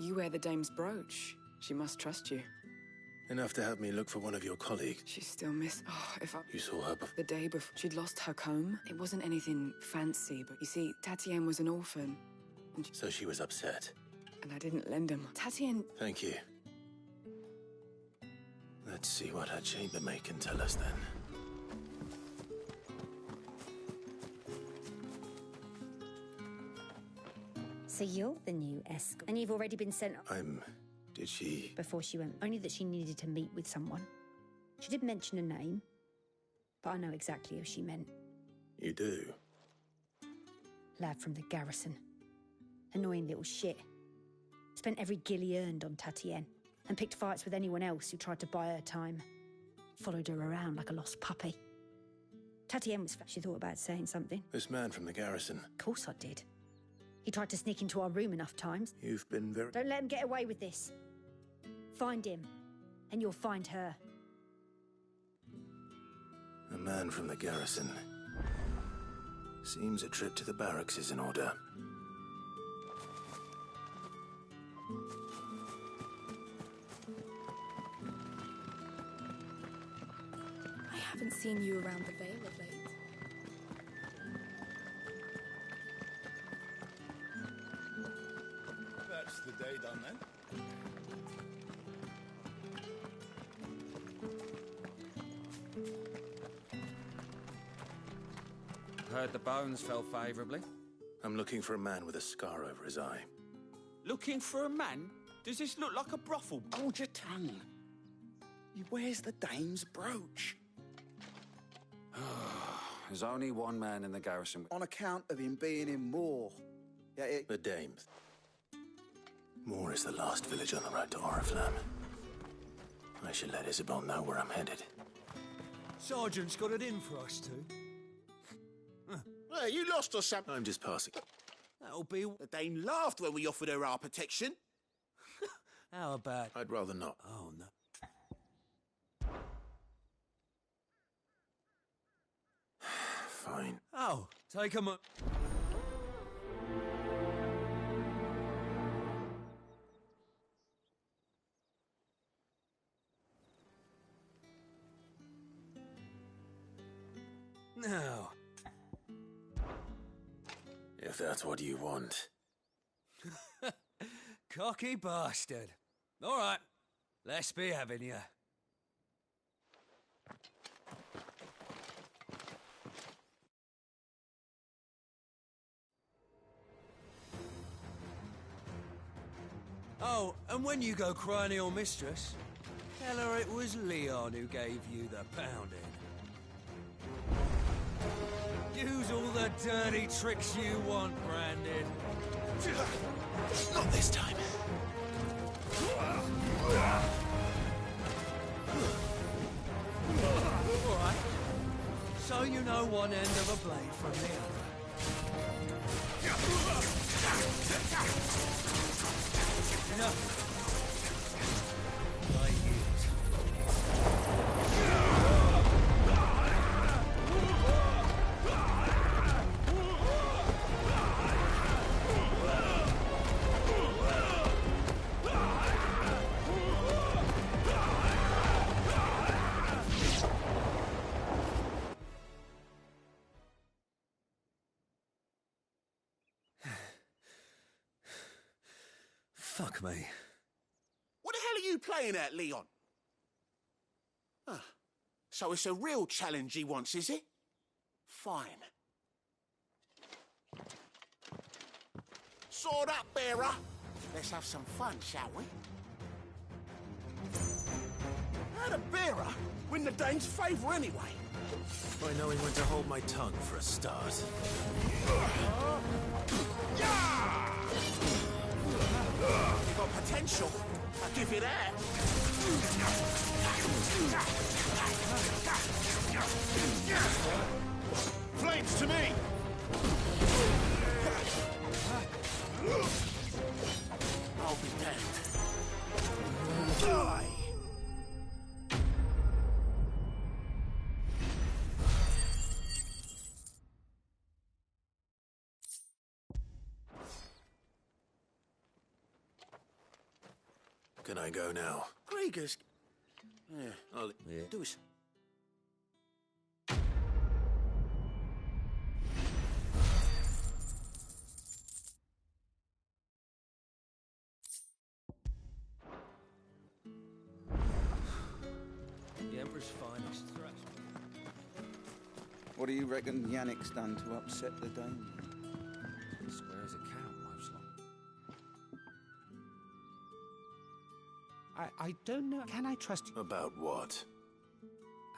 You wear the dame's brooch. She must trust you. Enough to have me look for one of your colleagues. She's still Oh, if I... You saw her before? The day before. She'd lost her comb. It wasn't anything fancy, but you see, Tatienne was an orphan. So she was upset. And I didn't lend him. Tatienne... Thank you. Let's see what her chambermaid can tell us then. So you're the new escort, and you've already been sent... Did she... Before she went, only that she needed to meet with someone. She did mention a name, but I know exactly who she meant. You do? Lad from the garrison. Annoying little shit. Spent every guil he earned on Tatienne, and picked fights with anyone else who tried to buy her time. Followed her around like a lost puppy. Tatienne was... She thought about saying something. This man from the garrison. Of course I did. He tried to sneak into our room enough times. You've been very... Don't let him get away with this. Find him, and you'll find her. A man from the garrison. Seems a trip to the barracks is in order. I haven't seen you around the Vale of late. That's the day done then. Heard the bones fell favourably. I'm looking for a man with a scar over his eye. Looking for a man? Does this look like a brothel? Hold your tongue. He wears the dame's brooch. There's only one man in the garrison. On account of him being in Moor. Yeah, The dame. Moor is the last village on the road to Oriflamme. I should let Isabel know where I'm headed. Sergeant's got it in for us two. Well, you lost or something. I'm just passing. That'll be... The dame laughed when we offered her our protection. How about... I'd rather not. Oh, no. Fine. Oh, take him... Now... If that's what you want. Cocky bastard. All right, let's be having you. Oh, and when you go crying to your mistress, tell her it was Leon who gave you the pounding. Use all the dirty tricks you want, Brandon. Not this time. All right. So you know one end of a blade from the other. Enough. Like fuck me. What the hell are you playing at, Leon? So it's a real challenge he wants, is it? Fine. Sword up, bearer. Let's have some fun, shall we? How'd a bearer win the dame's favour anyway? By knowing when to hold my tongue for a start. You got potential. I'll give you that. Flames to me! I'll be damned. Die! Can I go now? Gregor's... Yeah, I'll... Yeah. do us. The Emperor's finest. What do you reckon Yannick's done to upset the Dane? Square as a cow, mostly. I don't know. Can I trust you About what?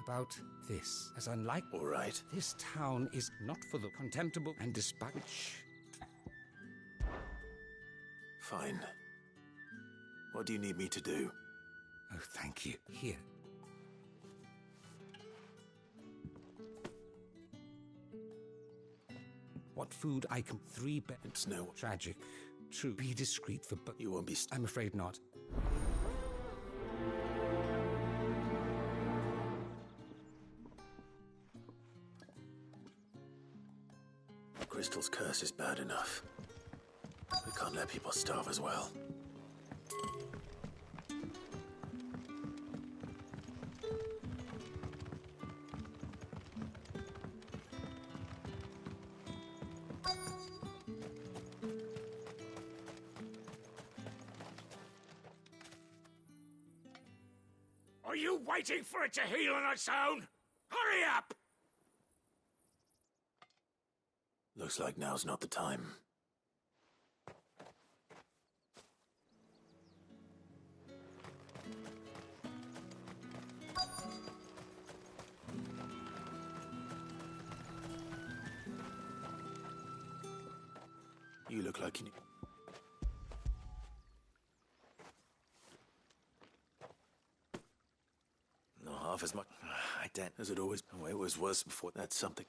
about this? As unlike All right. this town is not for the contemptible and despite which Fine. What do you need me to do? oh, thank you. Here. What food I can 3 beds. It's no... Tragic. True. Be discreet for but You won't be... I'm afraid not. Crystal's curse is bad enough. We can't let people starve as well. Are you waiting for it to heal on its own? Hurry up! Looks like now's not the time. You look like you... Not half as much. I don't. As it always... Oh, it was worse before. That's something.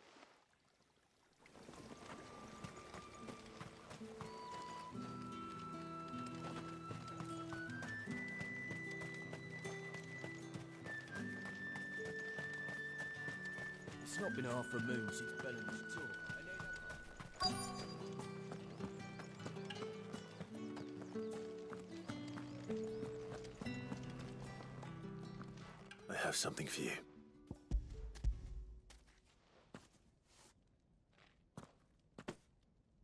It's not been half a moon since Bellamy's tour. I have something for you.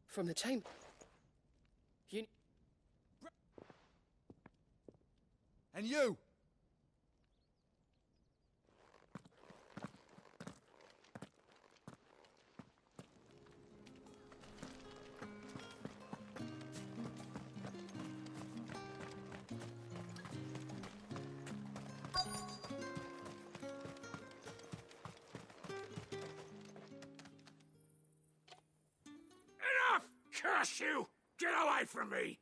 From the chamber. You... And you! Enough! Curse you! Get away from me!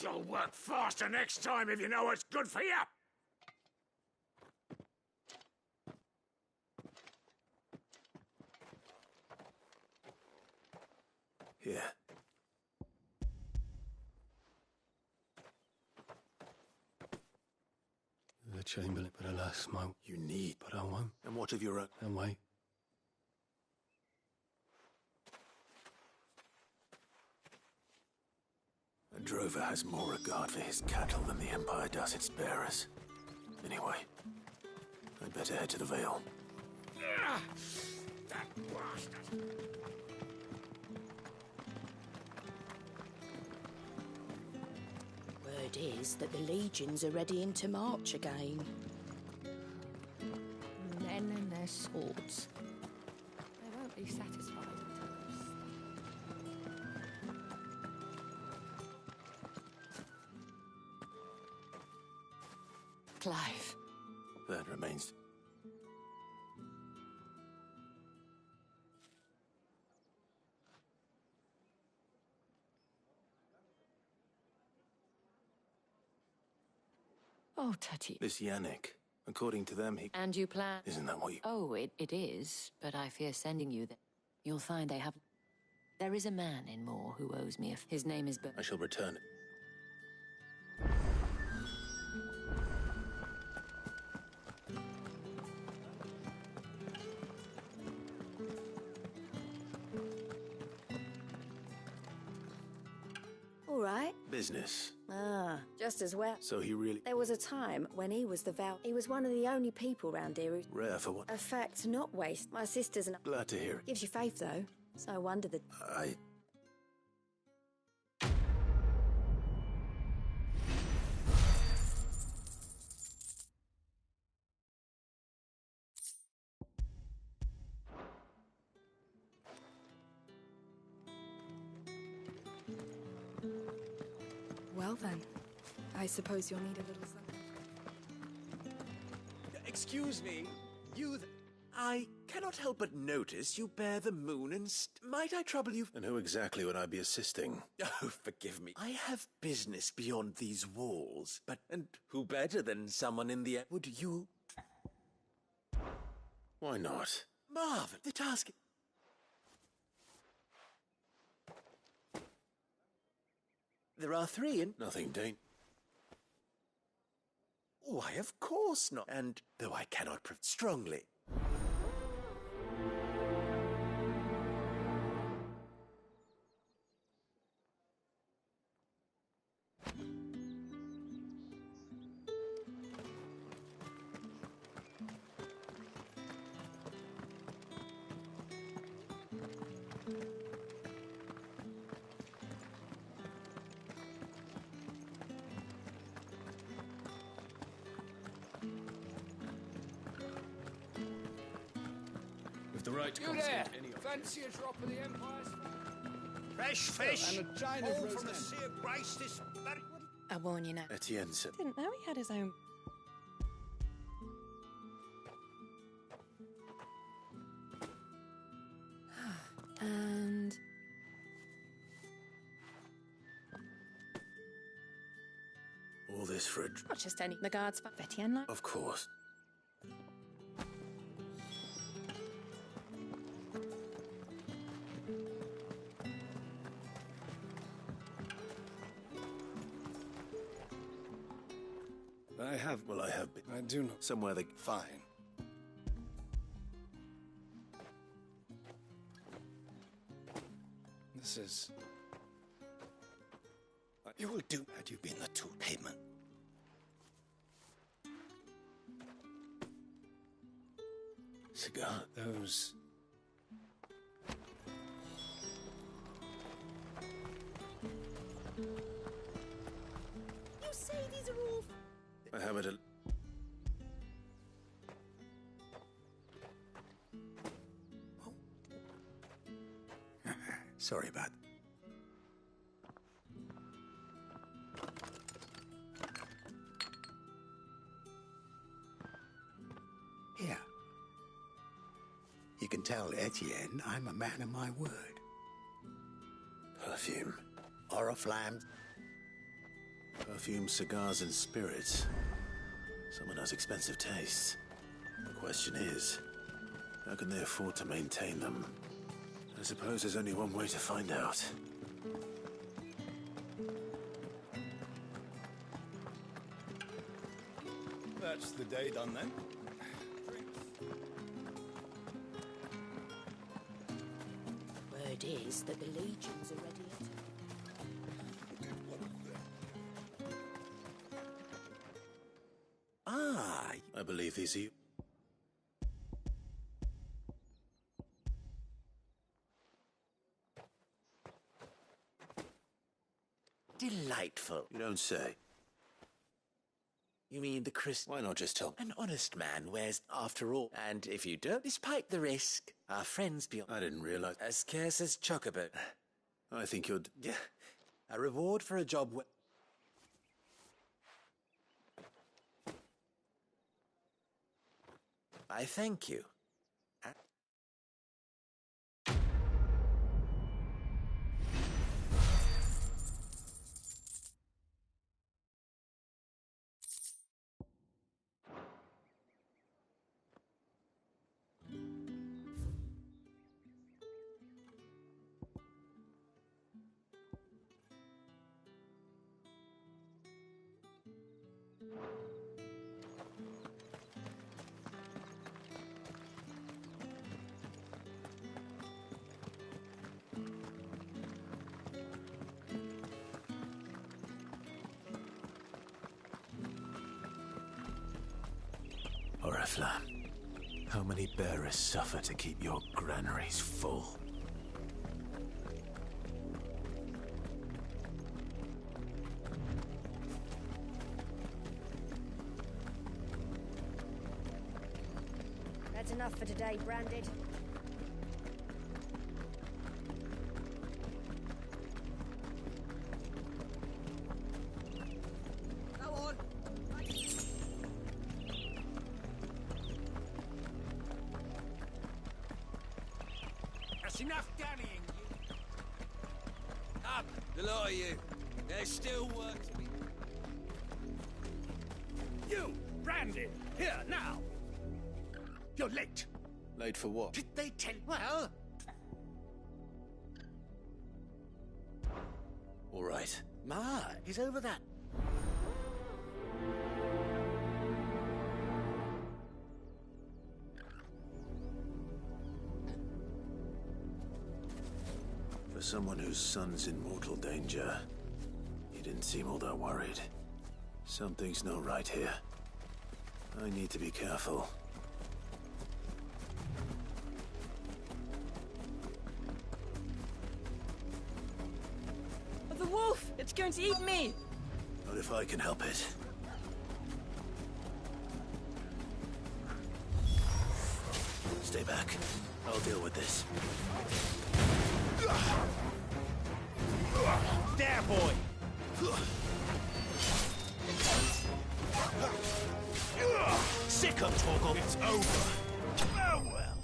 You'll work faster next time if you know what's good for you! Here. The Chamberlain, but alas, my... You need... But I won't. And what of your own... And wait. A drover has more regard for his cattle than the Empire does its bearers. Anyway, I'd better head to the Vale. That bastard! Word is that the legions are readying to march again. Men and their swords. They won't be satisfied until Clive. That remains... Oh, Tutty. This Yannick, according to them, he... And you plan... Isn't that what you... Oh, it is, but I fear sending you there. You'll find they have... There is a man in Moor who owes me his name is... I shall return it. right? Business. Ah, just as well. So he really... There was a time when he was the He was one of the only people round here who... Rare for what? A fact not waste. My sisters and... Glad to hear it. Gives you faith, though. So I wonder that... Well then, I suppose you'll need a little something. Excuse me, I cannot help but notice you bear the moon and might I trouble you? And who exactly would I be assisting? Oh, forgive me. I have business beyond these walls, and who better than someone in the... Would you... Why not? Marvel, the task... There are 3 and... Nothing, Dane. Why, of course not. And, though I cannot strongly... The right to confiscate any of Fancy a drop of the Empire's... Fresh fish! and a giant all roast from the end. Sea of Grace this very... I warn you now. Etienne said... Didn't know he had his own... And... All this for a... Not just any... The guards... Etienne, like... Of course. I have been. I do not. Somewhere they... Fine. This is... You will do had you been the two payment. Cigar? Those... You say these are all... I have it a... Sorry about... Here. You can tell Etienne I'm a man of my word. Perfume. Oriflamme. Perfume, cigars, and spirits. Someone has expensive tastes. The question is, how can they afford to maintain them? I suppose there's only one way to find out. That's the day done then. Word is that the legions are ready to... Ah, I believe these are you. Delightful. You don't say. You mean the Why not just tell me? An honest man wears, after all. And if you don't, despite the risk, our friends beyond... I didn't realize... As scarce as chocobo. I think you're... Yeah. A reward for a job well... I thank you. trifler. How many bearers suffer to keep your granaries full? That's enough for today, Branded. Go on. That's enough dallying, you. Up, the lot of you. There's still work to be. You, Branded, here now. You're late. Late for what? Did they tell? Well, All right. Ma is over that. For someone whose son's in mortal danger, he didn't seem all that worried. Something's not right here. I need to be careful. The wolf! It's going to eat me! Not if I can help it. Stay back. I'll deal with this. There, boy. Sick of Torgal. It's over. Farewell.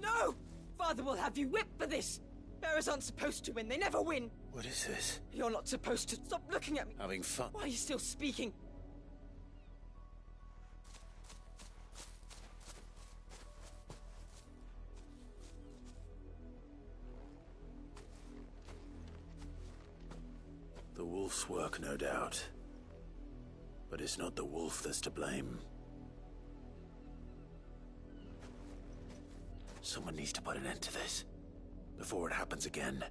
No! Father will have you whipped for this! Bearers aren't supposed to win, they never win! What is this? You're not supposed to. Stop looking at me! Having fun? Why are you still speaking? The wolf's work, no doubt. But it's not the wolf that's to blame. Someone needs to put an end to this, before it happens again.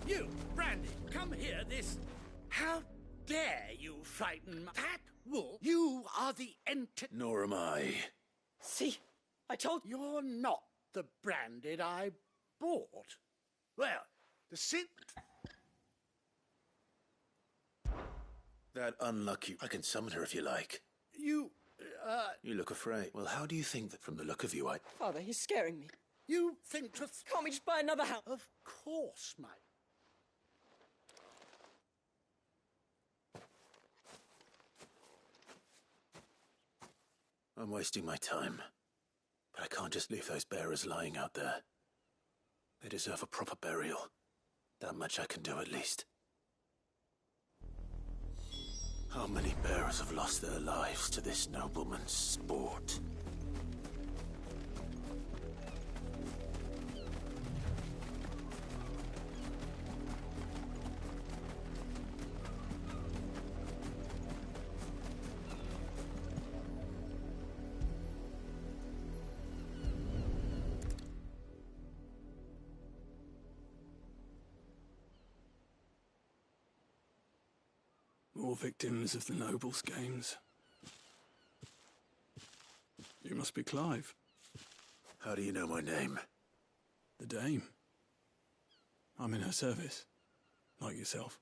You, Brandy, come here, this... How dare you frighten that wolf? You are the Nor am I. See? I told... You're not the Branded I bought. Well, the sin... That unlucky... I can summon her if you like. You, You look afraid. Well, how do you think that from the look of you, Father, he's scaring me. You think to... Can't we just buy another house? Of course, mate. I'm wasting my time. But I can't just leave those bearers lying out there. They deserve a proper burial. That much I can do at least. How many bearers have lost their lives to this nobleman's sport? More victims of the nobles' games. You must be Clive. How do you know my name? The Dame. I'm in her service, like yourself.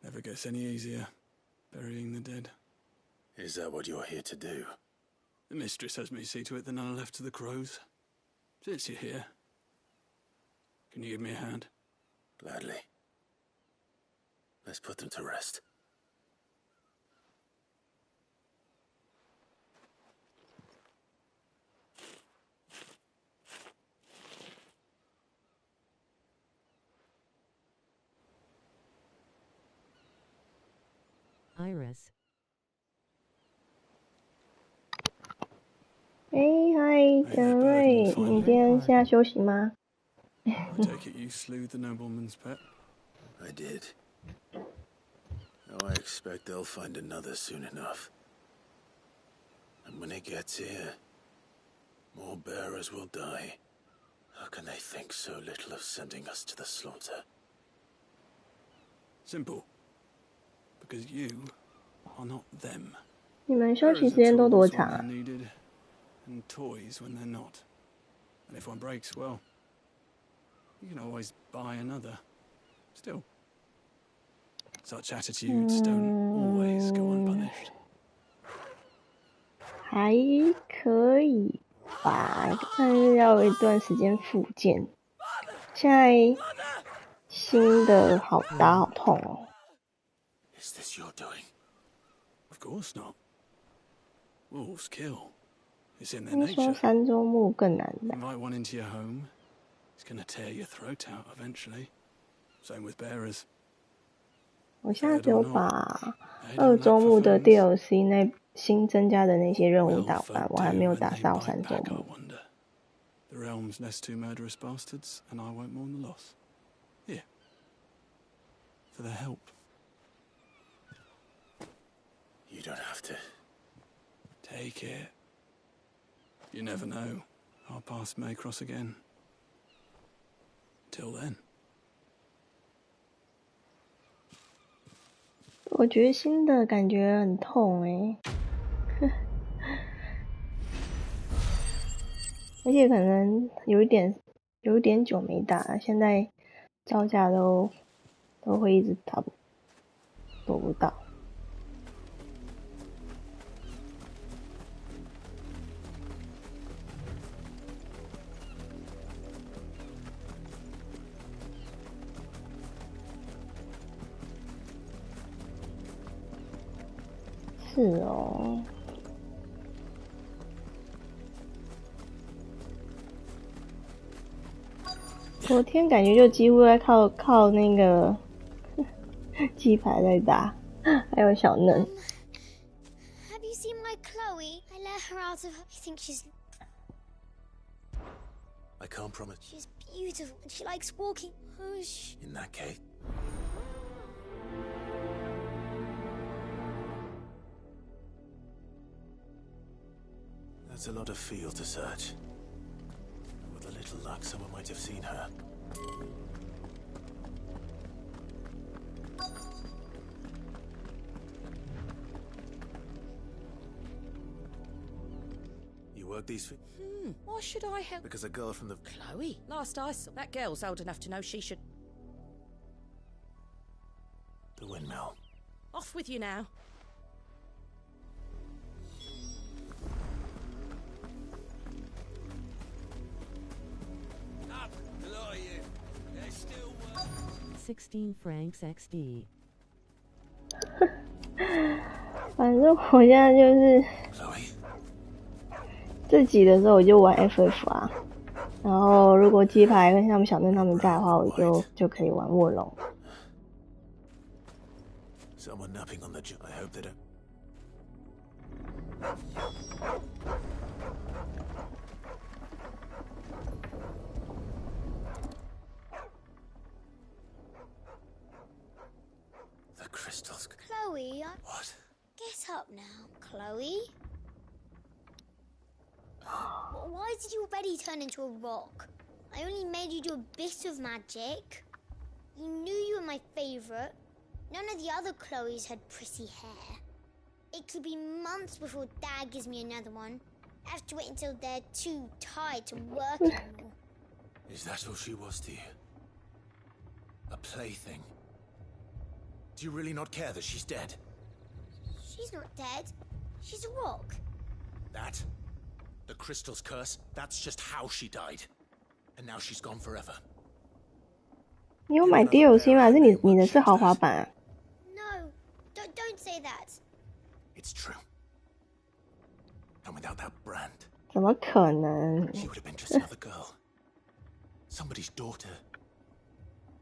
Never gets any easier, burying the dead. Is that what you're here to do? The mistress has me see to it that none are left to the crows. Since you're here, can you give me a hand? Gladly. Let's put them to rest. Iris. 嗨，各位，你今天现在休息吗？ I take it you slew the nobleman's pet? I did. Now I expect they'll find another soon enough. And when it gets here, more bearers will die. How can they think so little of sending us to the slaughter? Simple. Because you are not them. 你们休息时间都多长啊？ needed, and toys when they're not. And if one breaks, well, you can always buy another. Still, such attitudes don't always go unpunished. 还可以吧，但是要有一段时间复健。现在心的好大好痛哦。Is this your doing? Of course not. Wolves kill. It's in their 听说 nature. 三周目更难打。 Invite one into your home, it's gonna tear your throat out eventually. Same with bearers. 我现在只有把2周目的 DLC 那新增加的那些任务打完，我还没有打到3周目。 The realm's nest two murderous bastards, and I won't mourn the loss. Here. For their help. You don't have to. Take it. You never know. Our paths may cross again. Till then. 我觉得新的感觉很痛欸而且可能有一点久没打，现在招架都会一直躲不到。是哦。昨天感觉就几乎在靠那个鸡排在打，还有小嫩。Have you seen my Chloe? I let her out of. I think she's. I can't promise. She's beautiful and she likes walking. Oh, In that case. That's a lot of field to search. With a little luck, someone might have seen her. You work these Why should I help? because a girl from the... Chloe? Last I saw, that girl's old enough to know she should... The windmill. Off with you now. Up, a lot of you. There's still work. 16 francs XD. 反正我现在就是自己的时候我就玩 FF 啊，然后如果鸡排跟他们小嫩他们在的话，我就可以玩卧龙。Someone napping on the job. I hope they don't. The crystals. Chloe. What? Get up now, Chloe. Why did you already turn into a rock? I only made you do a bit of magic. You knew you were my favourite. None of the other Chloes had pretty hair. It could be months before Dad gives me another one. I have to wait until they're too tired to work anymore. Is that all she was to you? A plaything? Do you really not care that she's dead? She's not dead. She's a rock. That? The crystal's curse? That's just how she died. And now she's gone forever. 你有买 DLC 吗？还是你的是豪华版啊？ No, don't say that. It's true. And without that brand, 怎么可能？ she would have been just another girl. Somebody's daughter.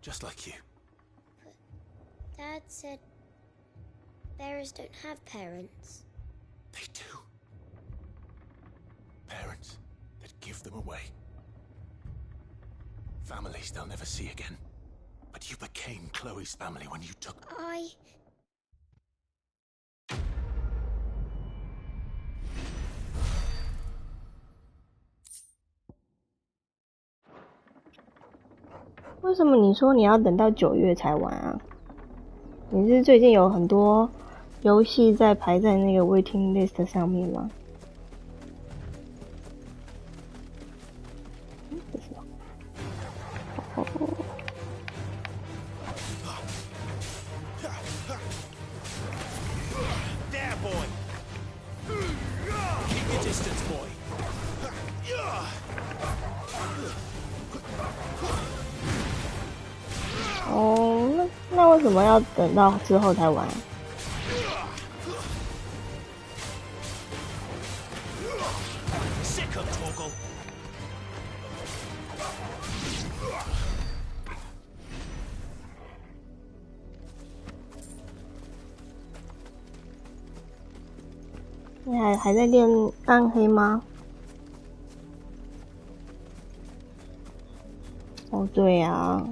Just like you. Dad said Bearers don't have parents. They do. Parents that give them away. Families they'll never see again. But you became Chloe's family when you took...为什么你说你要等到9月才玩啊？你是最近有很多游戏在排在那个 waiting list 上面吗？这是什么？哦。There, boy. Keep your distance, boy. 哦，那为什么要等到之后才玩？你还在练暗黑吗？哦，对呀。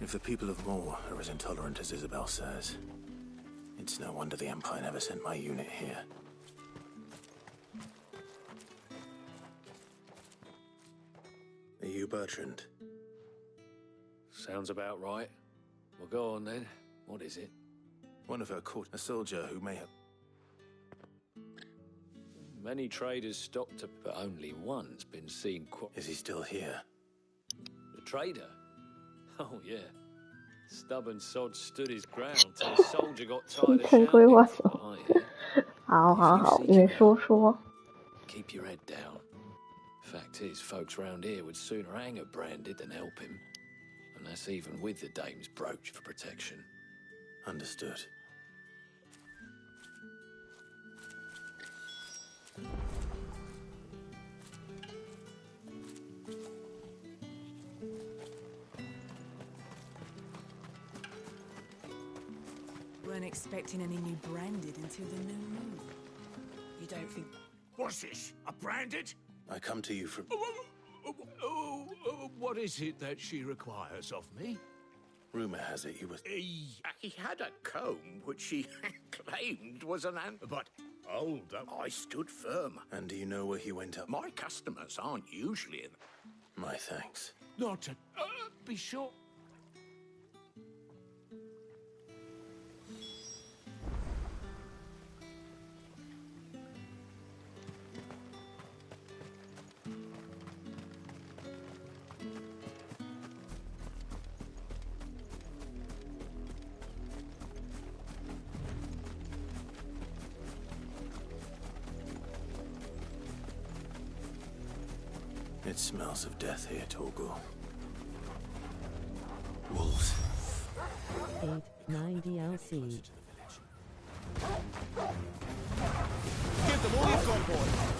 If the people of Moor are as intolerant as Isabel says, it's no wonder the Empire never sent my unit here. Are you Bertrand? Sounds about right. Well, go on then. What is it? One of her court, a soldier who may have... Many traders stopped to, but only one's been seen. Is he still here? The trader? Oh, yeah. Stubborn sod stood his ground till the soldier got tired of shouting. 好好好，你说说。 Keep your head down. Fact is, folks round here would sooner hang a branded than help him. And that's even with the dame's brooch for protection. Understood. Weren't expecting any new branded until the new moon. You don't think... What's this? A branded? I come to you from... What is it that she requires of me? Rumor has it he was... He had a comb which she claimed was an but hold up, I stood firm. And do you know where he went up? My customers aren't usually in... My thanks. Not to... be sure... It smells of death here, Torgal. Wolves. 8-9 DLC. Give them all you've got, boy. Torgal.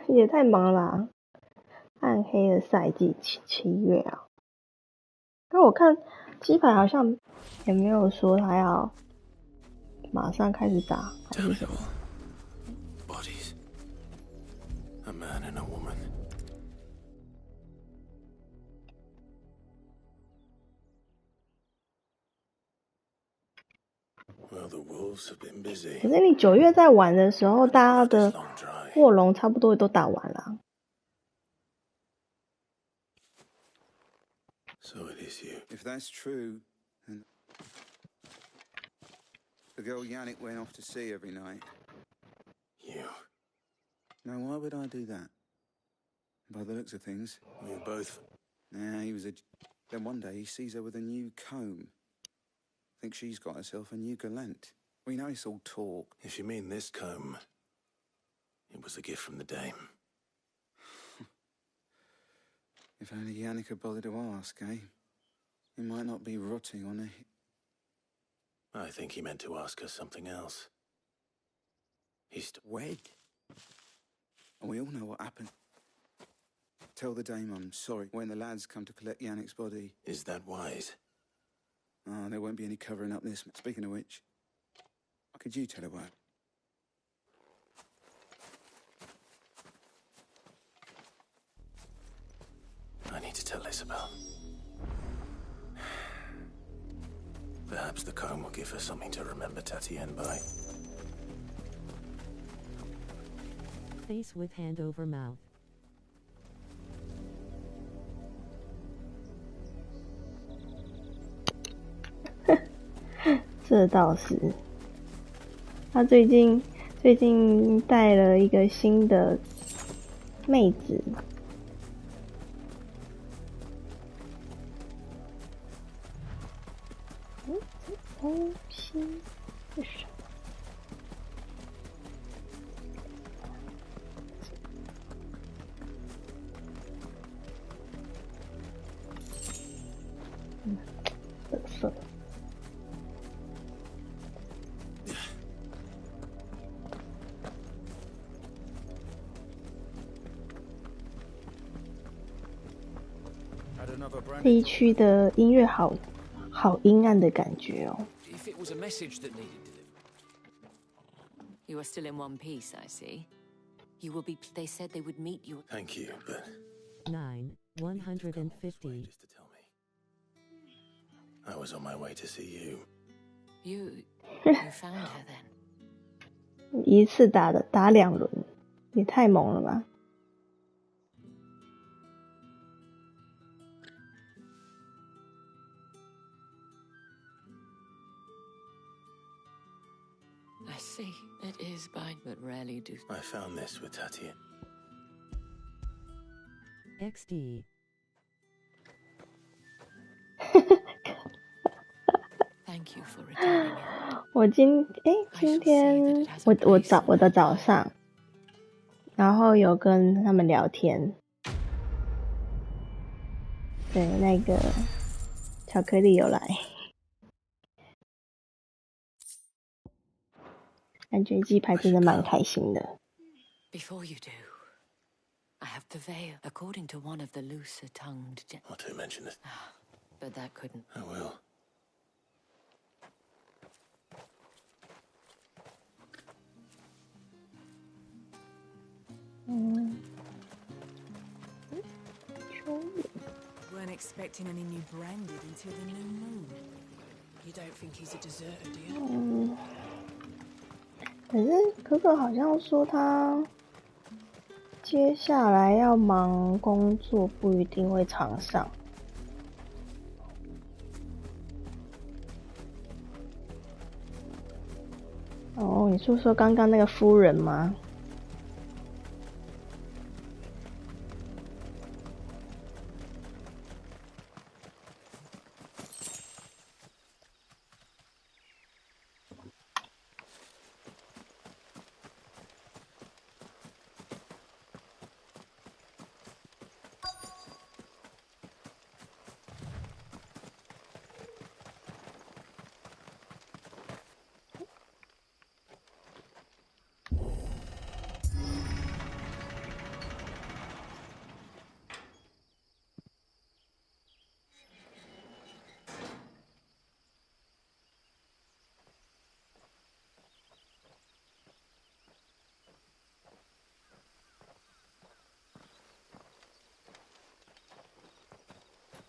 也太忙了啊，暗黑的赛季7月啊。但我看鸡排好像也没有说他要马上开始打，还是什么？ Bodies. A man and a woman. Well, the wolves have been busy. 可是你9月在玩的时候，大家的卧龙差不多都打完了。So it is you. If that's true, then the girl Yannick went off to sea every night. You. Now, why would I do that? By the looks of things. We both. Nah, he was a... Then one day he sees her with a new comb. Thinks she's got herself a new gallant. We know it's all talk. If you mean this comb, it was a gift from the dame. If only Yannick had bothered to ask, eh? He might not be rotting on a... I think he meant to ask her something else. He's wed. And we all know what happened. Tell the dame I'm sorry when the lads come to collect Yannick's body. Is that wise? Oh, there won't be any covering up this. Speaking of which, could you tell her what? I need to tell Isabel. Perhaps the comb will give her something to remember Tatienne by. Face with hand over mouth. 这倒是。他最近带了一个新的妹子。这东西是什么？垃圾。这一区的音乐好阴暗的感觉哦。If it was a message that needed delivery. You are still in one piece, I see. You will be. They said they would meet you. Thank you, but 9,150. I was on my way to see you. You found her then. 一次打2轮，也太猛了吧！ I see. It is by, but rarely do. I found this with Tatienne. XD. Thank you for returning it. 我今天我的早上，然后有跟他们聊天，对，那个巧克力有来，感觉鸡排真的蛮开心的。Before you do, I have the veil, according to one of the looser-tongued. Not to mention this. But that couldn't. I will. Weren't expecting any new branded until the new moon. You don't think he's a deserter, do you? 可是哥哥好像说他接下来要忙工作，不一定会常上。哦，你是说刚刚那个夫人吗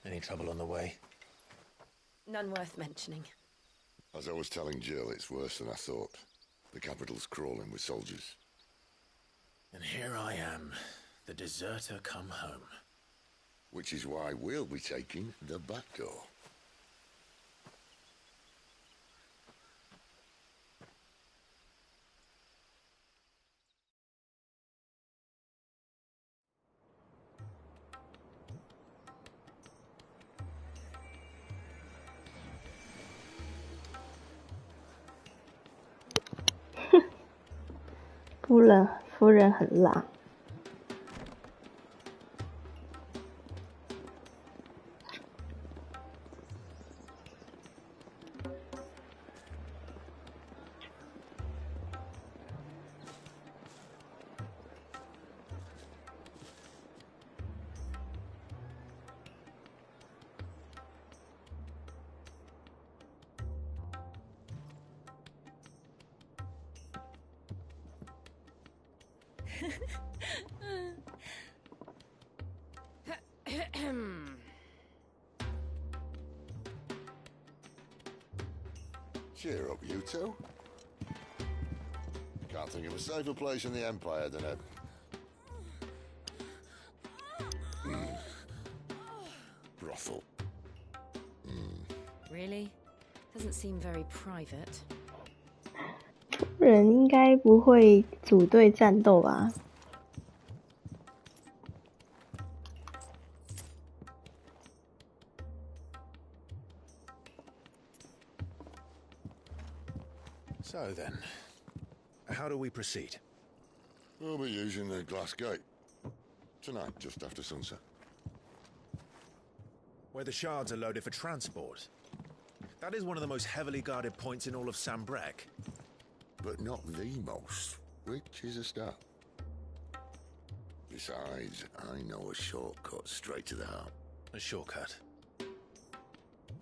？Any trouble on the way? None worth mentioning. As I was telling Jill, it's worse than I thought. The capital's crawling with soldiers. And here I am, the deserter come home. Which is why we'll be taking the back door.夫人很辣。Cheer up, you two. Can't think of a safer place in the Empire than a... brothel. Really? Doesn't seem very private. 夫人应该不会组队战斗吧？ So then, how do we proceed? We'll be using the glass gate. Tonight, just after sunset. Where the shards are loaded for transport. That is one of the most heavily guarded points in all of Sambrek. But not the most, which is a start. Besides, I know a shortcut straight to the heart. A shortcut?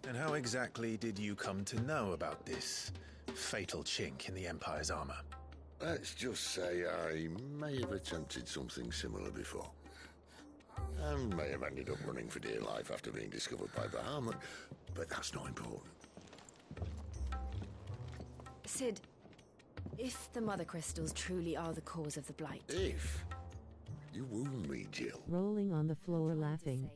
And how exactly did you come to know about this fatal chink in the Empire's armor? Let's just say I may have attempted something similar before. And may have ended up running for dear life after being discovered by Bahamut, but that's not important. Sid, if the Mother Crystals truly are the cause of the Blight... If? You wound me, Jill. Rolling on the floor laughing.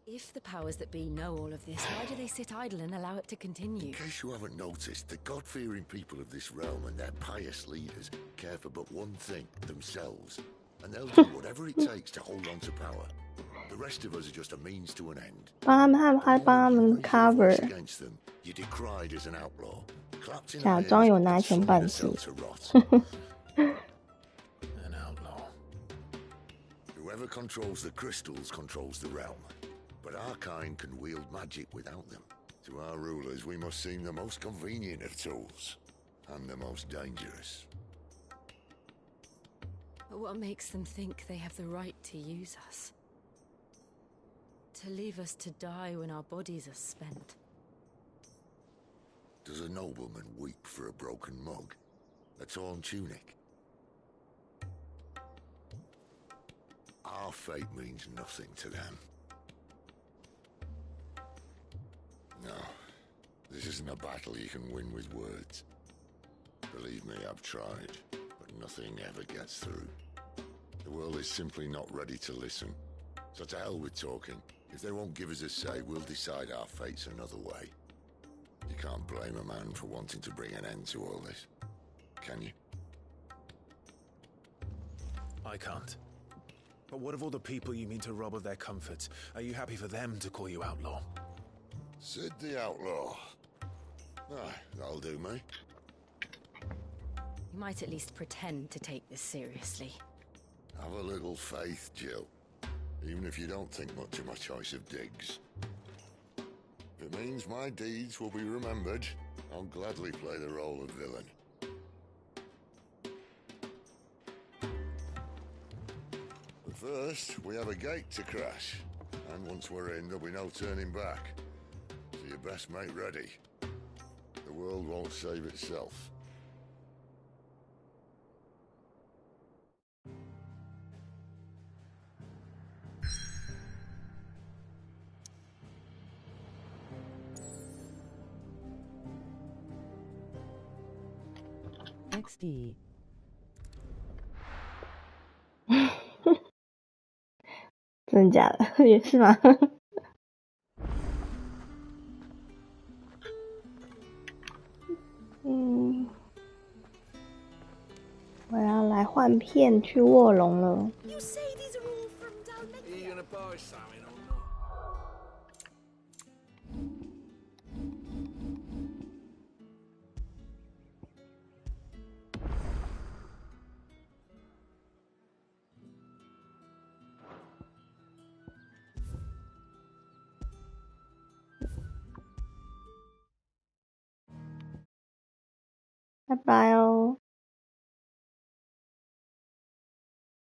If the powers that be know all of this, why do they sit idle and allow it to continue? In case you haven't noticed, the God-fearing people of this realm and their pious leaders care for but one thing, themselves. And they'll do whatever it takes to hold on to power. The rest of us are just a means to an end. 帮他们还帮他们 cover， Against them, you're decried as an outlaw. 假装有拿钱办事。An outlaw. Whoever controls the crystals controls the realm. But our kind can wield magic without them. To our rulers, we must seem the most convenient of tools. And the most dangerous. But what makes them think they have the right to use us? To leave us to die when our bodies are spent? Does a nobleman weep for a broken mug? A torn tunic? Our fate means nothing to them. No, this isn't a battle you can win with words. Believe me, I've tried, but nothing ever gets through. The world is simply not ready to listen. So to hell with talking. If they won't give us a say, we'll decide our fates another way. You can't blame a man for wanting to bring an end to all this, can you? I can't. But what of all the people you mean to rob of their comforts? Are you happy for them to call you outlaw? Sid the Outlaw. That'll do me. You might at least pretend to take this seriously. Have a little faith, Jill. Even if you don't think much of my choice of digs. If it means my deeds will be remembered, I'll gladly play the role of villain. But first, we have a gate to crash. And once we're in, there'll be no turning back. So you best make ready. The world won't save itself. XD. 真的假的？也是吗？嗯，我要来换片去卧龙了。You say these are all from down there? Are you gonna buy something or not? Bye bye 哦。